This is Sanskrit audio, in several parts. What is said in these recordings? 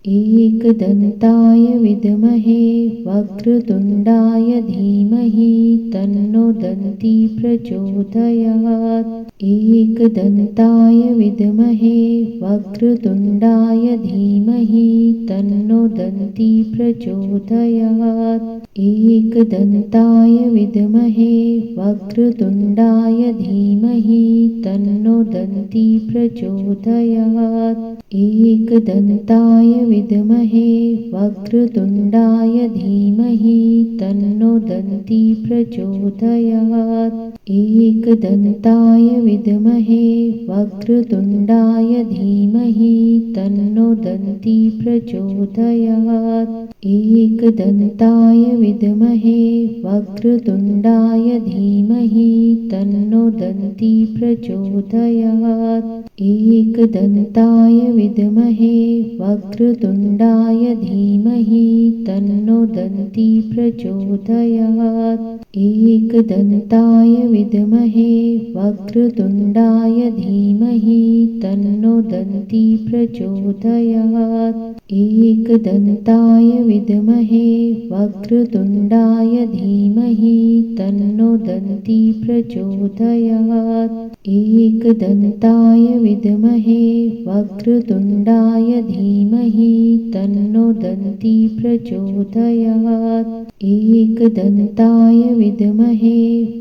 एकदन्ताय विद्महे वक्रतुण्डाय धीमहि तन्नो दन्ती प्रचोदयात्। एकदन्ताय विद्महे वक्रतुण्डाय धीमहि तन्नो दन्ती प्रचोदयात्। एकदन्ताय विद्महे वक्रतुण्डाय धीमहि तन्नो दन्ती प्रचोदयात्। एकदन्ताय विद्महे वक्रतुण्डाय धीमहि तन्नो दन्ती प्रचोदयात्। एकदन्ताय विद्महे वक्रतुण्डाय धीमहि तन्नो दन्ती प्रचोदयात्। एकदन्ताय विद्महे वक्रतुण्डाय धीमहि तन्नो दन्ती प्रचोदयात्। एकदन्ताय विद्महे वक्रतुण्डाय धीमहि तन्नो दन्ती प्रचोदयात्। एकदन्ताय विद्महे वक्रतुण्डाय धीमहि तन्नो दन्ती प्रचोदयात्। एकदन्ताय विद्महे वक्रतुण्डाय धीमहि तन्नो दन्ती प्रचोदयात्। एकदन्ताय विद्महे वक्रतुण्डाय धीमहि तन्नो दन्ती प्रचोदयात्। एकदन्ताय विद्महे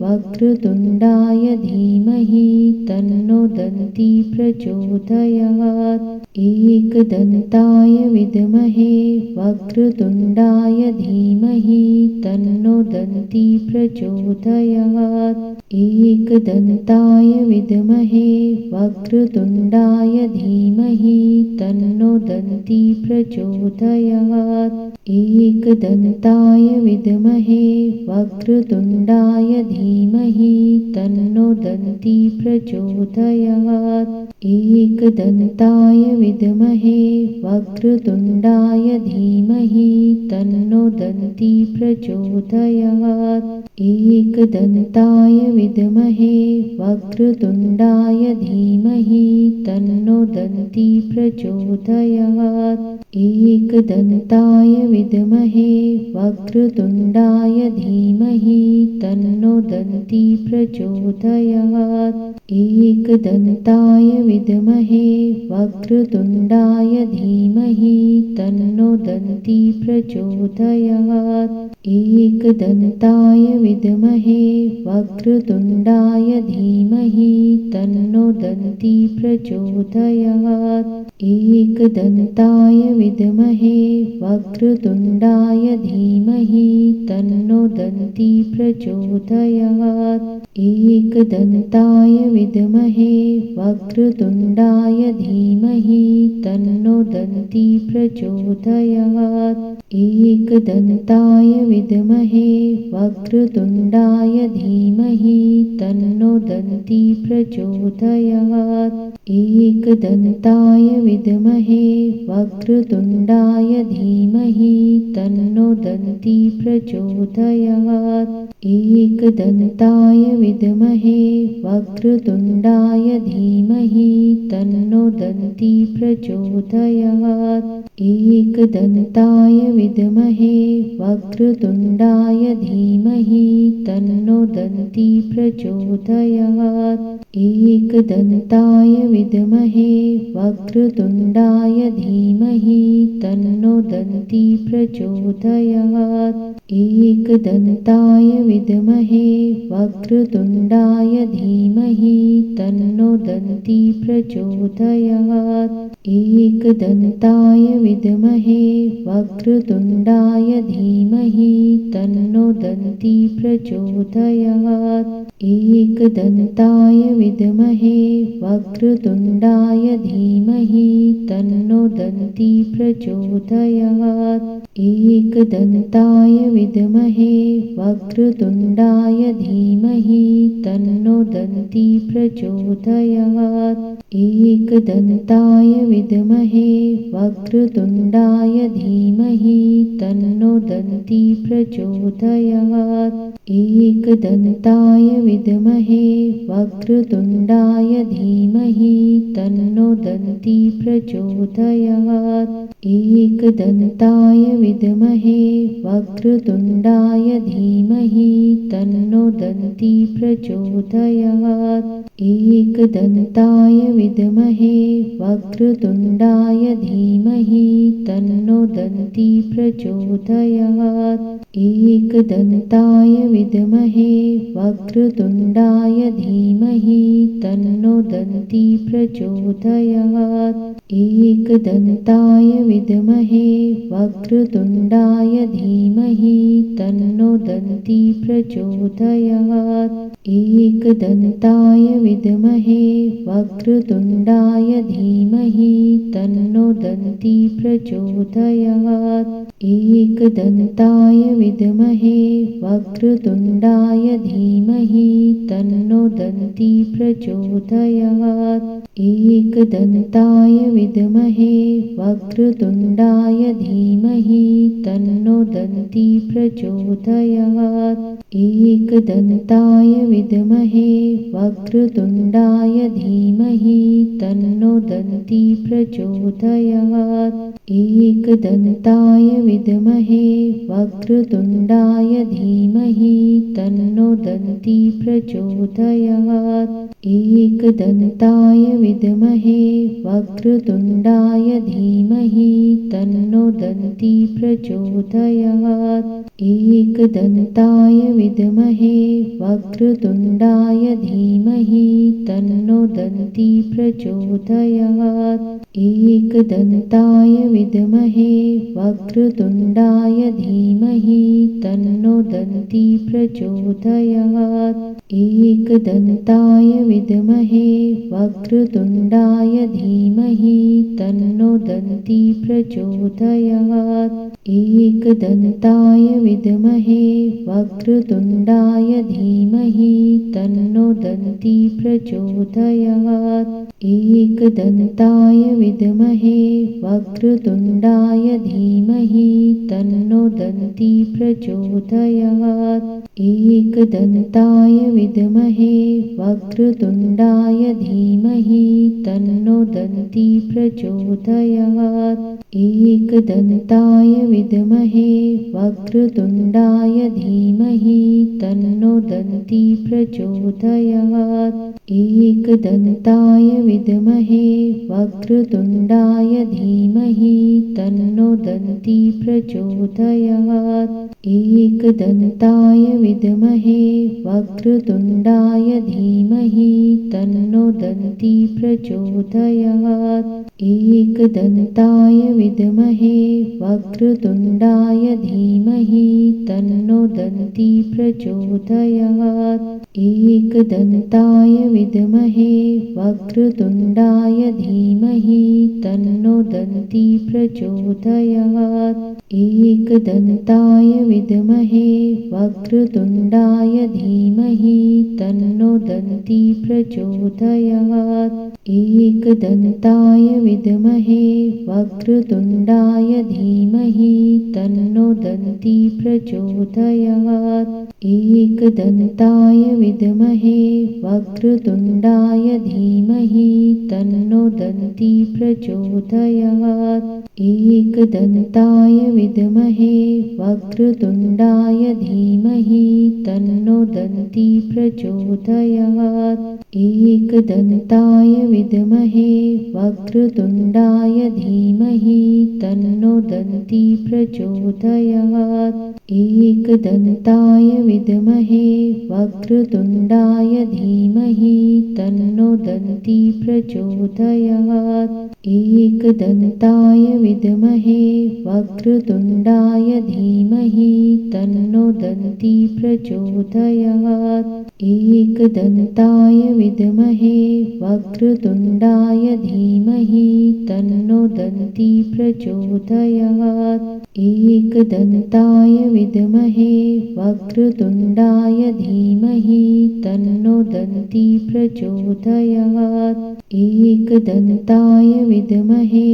वक्रतुण्डाय धीमहि तन्नो दन्ती प्रचोदयात्। एकदन्ताय विद्महे वक्रतुण्डाय धीमहि तन्नो दन्ती प्रचोदयात्। एकदन्ताय विद्महे वक्रतुण्डाय धीमहि तन्नो दन्ती प्रचोदयात्। एकदन्ताय विद्महे वक्रतुण्डाय धीमहि तन्नो दन्ती प्रचोदयात्। एकदन्ताय विद्महे वक्रतुण्डाय धीमहि तन्नो दन्ती प्रचोदयात्। एकदन्ताय विद्महे वक्रतुण्डाय धीमहि तन्नो दन्ती प्रचोदयात्। एकदन्ताय विद्महे वक्रतुण्डाय धीमहि तन्नो दन्ती प्रचोदयात्। एकदन्ताय विद्महे वक्रतुण्डाय धीमहि तन्नो दन्ती प्रचोदयात्। एकदन्ताय विद्महे वक्रतुण्डाय धीमहि तन्नो दन्ती प्रचोदयात्। एकदन्ताय विद्महे वक्रतुण्डाय धीमहि तन्नो दन्ती प्रचोदयात्। एकदन्ताय विद्महे वक्रतुण्डाय धीमहि तन्नो दन्ती प्रचोदयात्। एकदन्ताय विद्महे वक्रतुण्डाय धीमहि तन्नो दन्ती प्रचोदयात्। एकदन्ताय विद्महे वक्रतुण्डाय धीमहि तन्नो दन्ती प्रचोदयात्। एकदन्ताय विद्महे वक्रतुण्डाय धीमहि तन्नो दन्ती प्रचोदयात्। एकदन्ताय विद्महे वक्रतुण्डाय धीमहि तन्नो दन्ती प्रचोदयात्। एकदन्ताय विद्महे वक्रतुण्डाय धीमहि तन्नो दन्ती प्रचोदयात्। एकदन्ताय विद्महे वक्रतुण्डाय धीमहि तन्नो दन्ती प्रचोदयात्। एकदन्ताय विद्महे वक्रतुण्डाय धीमहि तन्नो दन्ती प्रचोदयात्। एकदन्ताय विद्महे वक्रतुण्डाय धीमहि तन्नो दन्ती प्रचोदयात्। एकदन्ताय विद्महे वक्रतुण्डाय धीमहि तन्नो दन्ती प्रचोदयात्। एकदन्ताय विद्महे वक्रतुण्डाय वक्रतुण्डाय धीमहि तन्नो दन्ती प्रचोदयात्। एकदन्ताय विद्महे वक्रतुण्डाय धीमहि तन्नो दन्ती प्रचोदयात्। एकदन्ताय विद्महे वक्रतुण्डाय धीमहि तन्नो दन्ती प्रचोदयात्। एकदन्ताय विद्महे वक्रतुण्डाय धीमहि तन्नो दन्ती प्रचोदयात्। एकदन्ताय विद्महे वक्रतुण्डाय धीमहि तन्नो दन्ती प्रचोदयात्। एकदन्ताय विद्महे वक्रतुण्डाय धीमहि तन्नो दन्ती प्रचोदयात्। एकदन्ताय विद्महे वक्रतुण्डाय धीमहि तन्नो दन्ती प्रचोदयात्। एकदन्ताय विद्महे वक्रतुण्डाय धीमहि तन्नो दन्ती प्रचोदयात्। एकदन्ताय विद्महे वक्रतुण्डाय धीमहि तन्नो दन्ती प्रचोदयात्। एकदन्ताय विद्महे वक्रतुण्डाय धीमहि तन्नो दन्ती प्रचोदयात्। एकदन्ताय विद्महे वक्रतुण्डाय धीमहि तन्नो दन्ती प्रचोदयात्। एकदन्ताय विद्महे वक्रतुण्डाय धीमहि तन्नो दन्ती प्रचोदयात्। एकदन्ताय विद्महे वक्रतुण्डाय धीमहि तन्नो दन्ती प्रचोदयात्। एकदन्ताय विद्महे वक्रतुण्डाय धीमहि तन्नो दन्ती प्रचोदयात्। एकदन्ताय विद्महे वक्रतुण्डाय धीमहि तन्नो दन्ती प्रचोदयात्। एकदन्ताय विद्महे वक्रतुण्डाय धीमहि तन्नो दन्ती प्रचोदयात्। एकदन्ताय विद्महे वक्रतुण्डाय धीमहि तन्नो दन्ती प्रचोदयात्। एकदन्ताय विद्महे वक्रतुण्डाय धीमहि तन्नो दन्ती प्रचोदयात्। एकदन्ताय विद्महे वक्रतुण्डाय धीमहि तन्नो दन्ती प्रचोदयात्। एकदन्ताय विद्महे वक्रतुण्डाय धीमहि तन्नो दन्ती प्रचोदयात्। एकदन्ताय विद्महे वक्रतुण्डाय धीमहि तन्नो दन्ती प्रचोदयात्। एकदन्ताय विद्महे वक्रतुण्डाय धीमहि तन्नो दन्ती प्रचोदयात्। एकदन्ताय विद्महे वक्रतुण्डाय धीमहि तन्नो दन्ती प्रचोदयात्। एकदन्ताय विद्महे वक्रतुण्डाय धीमहि तन्नो दन्ती प्रचोदयात्। एकदन्ताय विद्महे वक्रतुण्डाय धीमहि तन्नो दन्ती प्रचोदयात्। एकदन्ताय विद्महे वक्रतुण्डाय धीमहि तन्नो दन्ती प्रचोदयात्। एकदन्ताय विद्महे वक्रतुण्डाय धीमहि तन्नो दन्ती प्रचोदयात्। एकदन्ताय विद्महे वक्रतुण्डाय धीमहि तन्नो दन्ती प्रचोदयात्। एकदन्ताय विद्महे वक्रतुण्डाय धीमहि तन्नो दन्ती प्रचोदयात्। एकदन्ताय विद्महे वक्रतुण्डाय धीमहि तन्नो दन्ती प्रचोदयात्। एकदन्ताय विद्महे वक्रतुण्डाय धीमहि तन्नो दन्ती प्रचोदयात्। एकदन्ताय विद्महे वक्रतुण्डाय धीमहि तन्नो दन्ती प्रचोदयात्। एकदन्ताय विद्महे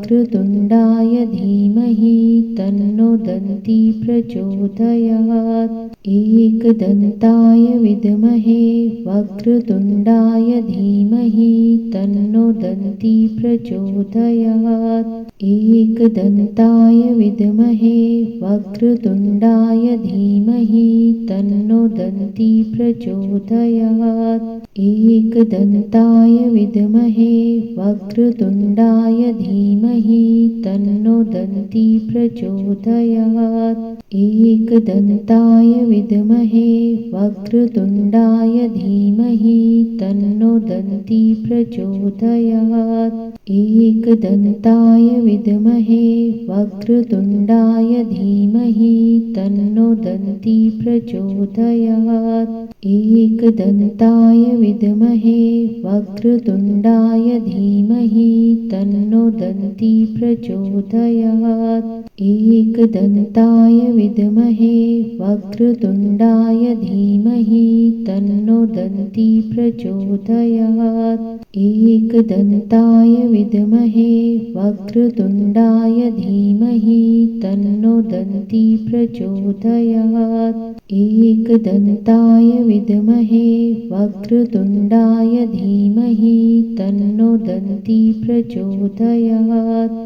वक्रतुण्डाय धीमहि तन्नो दन्ती प्रचोदयात्। एकदन्ताय विद्महे वक्रतुण्डाय धीमहि तन्नो दन्ती प्रचोदयात्। एकदन्ताय विद्महे वक्रतुण्डाय धीमहि तन्नो दन्ती प्रचोदयात्। एकदन्ताय विद्महे वक्रतुण्डाय धीमहि तन्नो दन्ती प्रचोदयात्। एकदन्ताय विद्महे वक्रतुण्डाय धीमहि तन्नो दन्ती प्रचोदयात्। एकदन्ताय विद्महे वक्रतुण्डाय धीमहि तन्नो दन्ती प्रचोदयात्। एकदन्ताय विद्महे वक्रतुण्डाय धीमहि तन्नो दन्ती प्रचोदयात्। एकदन्ताय विद्महे वक्रतुण्डाय धीमहि तन्नो दन्ती प्रचोदयात्। एकदन्ताय विद्महे वक्रतुण्डाय धीमहि तन्नो दन्ती प्रचोदयात्। एकदन्ताय विद्महे वक्रतुण्डाय धीमहि तन्नो दन्ती प्रचोदयात्।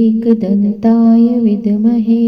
एकदन्ताय विद्महे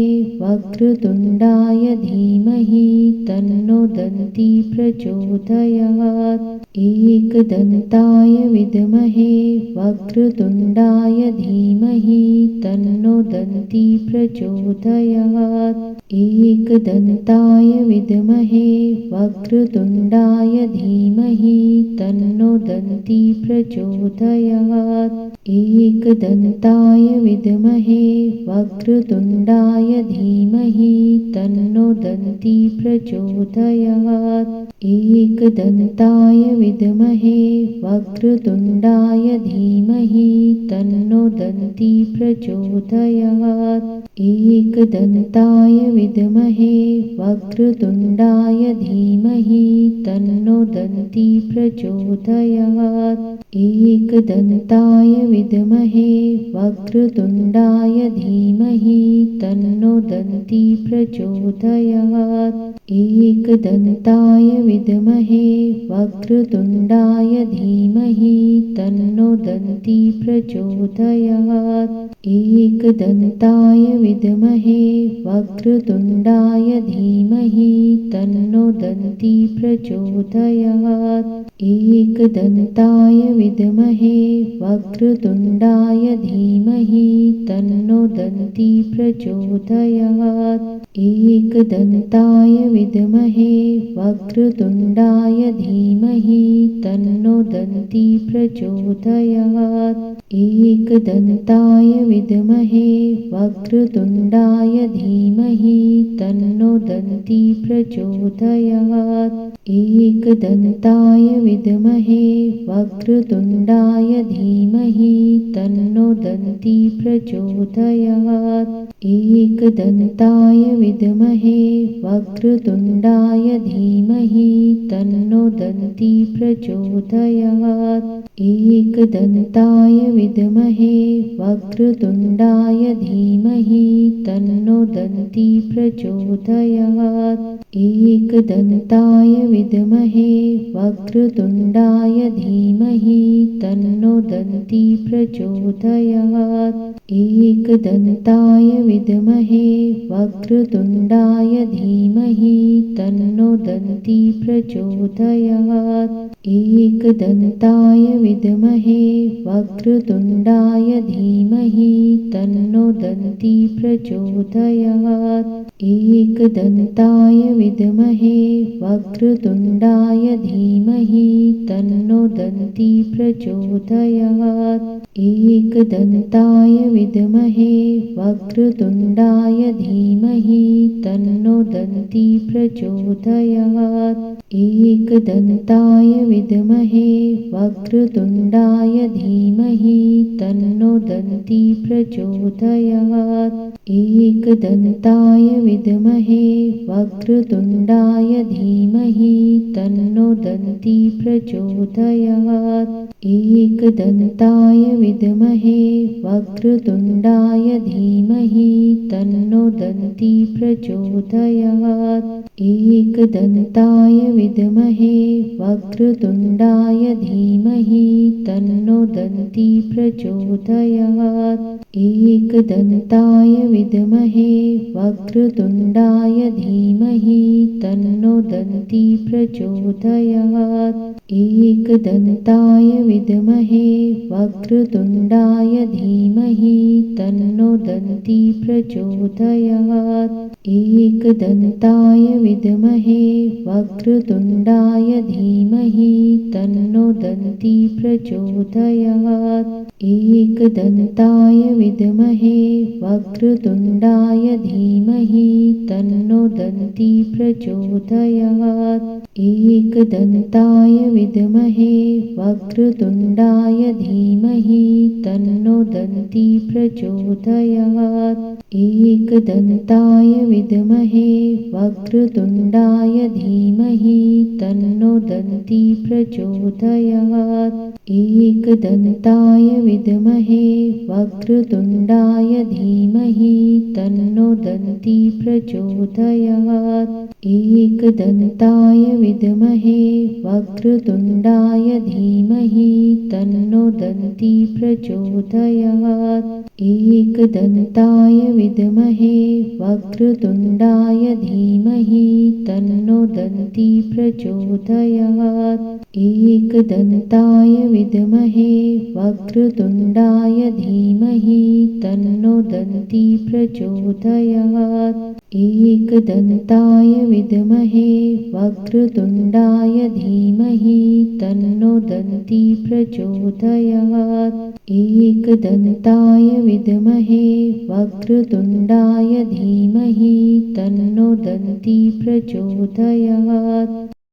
वक्रतुण्डाय धीमहि तन्नो दन्ती प्रचोदयात्। एकदन्ताय विद्महे वक्रतुण्डाय धीमहि तन्नो दन्ती प्रचोदयात्। एकदन्ताय विद्महे वक्रतुण्डाय धीमहि तन्नो दन्ती प्रचोदयात्। एकदन्ताय विद्महे वक्रतुण्डाय धीमहि तन्नो दन्ती प्रचोदयात्। एकदन्ताय विद्महे वक्रतुण्डाय धीमहि तन्नो दन्ती प्रचोदयात्। एकदन्ताय विद्महे वक्रतुण्डाय धीमहि तन्नो दन्ती प्रचोदयात्। एकदन्ताय विद्महे वक्रतुण्डाय धीमहि तन्नो दन्ती प्रचोदयात्। एकदन्ताय विद्महे वक्रतुण्डाय धीमहि तन्नो दन्ती प्रचोदयात्। एकदन्ताय विद्महे वक्रतुण्डाय धीमहि तन्नो दन्ती प्रचोदयात्। एकदन्ताय विद्महे वक्रतुण्डाय धीमहि तन्नो दन्ती प्रचोदयात्। एकदन्ताय विद्महे वक्रतुण्डाय धीमहि तन्नो दन्ती प्रचोदयात्। एकदन्ताय विद्महे वक्रतुण्डाय धीमहि तन्नो दन्ती प्रचोदयात्। एकदन्ताय विद्महे वक्रतुण्डाय धीमहि तन्नो दन्ती प्रचोदयात्। एकदन्ताय विद्महे वक्रतुण्डाय धीमहि तन्नो दन्ती प्रचोदयात्। एकदन्ताय विद्महे वक्रतुण्डाय धीमहि तन्नो दन्ती प्रचोदयात्। एकदन्ताय विद्महे वक्रतुण्डाय धीमहि तन्नो दन्ती प्रचोदयात्। एकदन्ताय विद्महे वक्रतुण्डाय धीमहि तन्नो दन्ती प्रचोदयात्। एकदन्ताय विद्महे वक्रतुण्डाय धीमहि तन्नो दन्ती प्रचोदयात्। एकदन्ताय विद्महे वक्रतुण्डाय धीमहि तन्नो दन्ती प्रचोदयात्। एकदन्ताय विद्महे वक्रतुण्डाय वक्रतुण्डाय धीमहि तन्नो दन्ती प्रचोदयात्। एकदन्ताय विद्महे वक्रतुण्डाय धीमहि तन्नो दन्ती प्रचोदयात्। एकदन्ताय विद्महे वक्रतुण्डाय धीमहि तन्नो दन्ती प्रचोदयात्। एकदन्ताय विद्महे वक्रतुण्डाय धीमहि तन्नो दन्ती प्रचोदयात्। एकदन्ताय विद्महे वक्रतुण्डाय धीमहि तन्नो दन्ती प्रचोदयात्। एकदन्ताय विद्महे वक्रतुण्डाय धीमहि तन्नो दन्ती प्रचोदयात्। एकदन्ताय विद्महे वक्रतुण्डाय धीमहि तन्नो दन्ती प्रचोदयात्। एकदन्ताय विद्महे वक्रतुण्डाय धीमहि तन्नो दन्ती प्रचोदयात्। एकदन्ताय विद्महे वक्रतुण्डाय धीमहि तन्नो दन्ती प्रचोदयात्। एकदन्ताय विद्महे वक्रतुण्डाय धीमहि तन्नो दन्ती प्रचोदयात्। एकदन्ताय विद्महे वक्रतुण्डाय धीमहि तन्नो दन्ती प्रचोदयात्। एकदन्ताय विद्महे वक्रतुण्डाय धीमहि तन्नो दन्ती प्रचोदयात्। एकदन्ताय विद्महे वक्रतुण्डाय धीमहि तन्नो दन्ती प्रचोदयात्। एकदन्ताय विद्महे वक्रतुण्डाय धीमहि तन्नो दन्ती प्रचोदयात्। एकदन्ताय विद्महे वक्रतुण्डाय धीमहि तन्नो दन्ती प्रचोदयात्। एकदन्ताय विद्महे वक्रतुण्डाय धीमहि तन्नो दन्ती प्रचोदयात्। एकदन्ताय विद्महे वक्रतुण्डाय धीमहि तन्नो दन्ती प्रचोदयात्।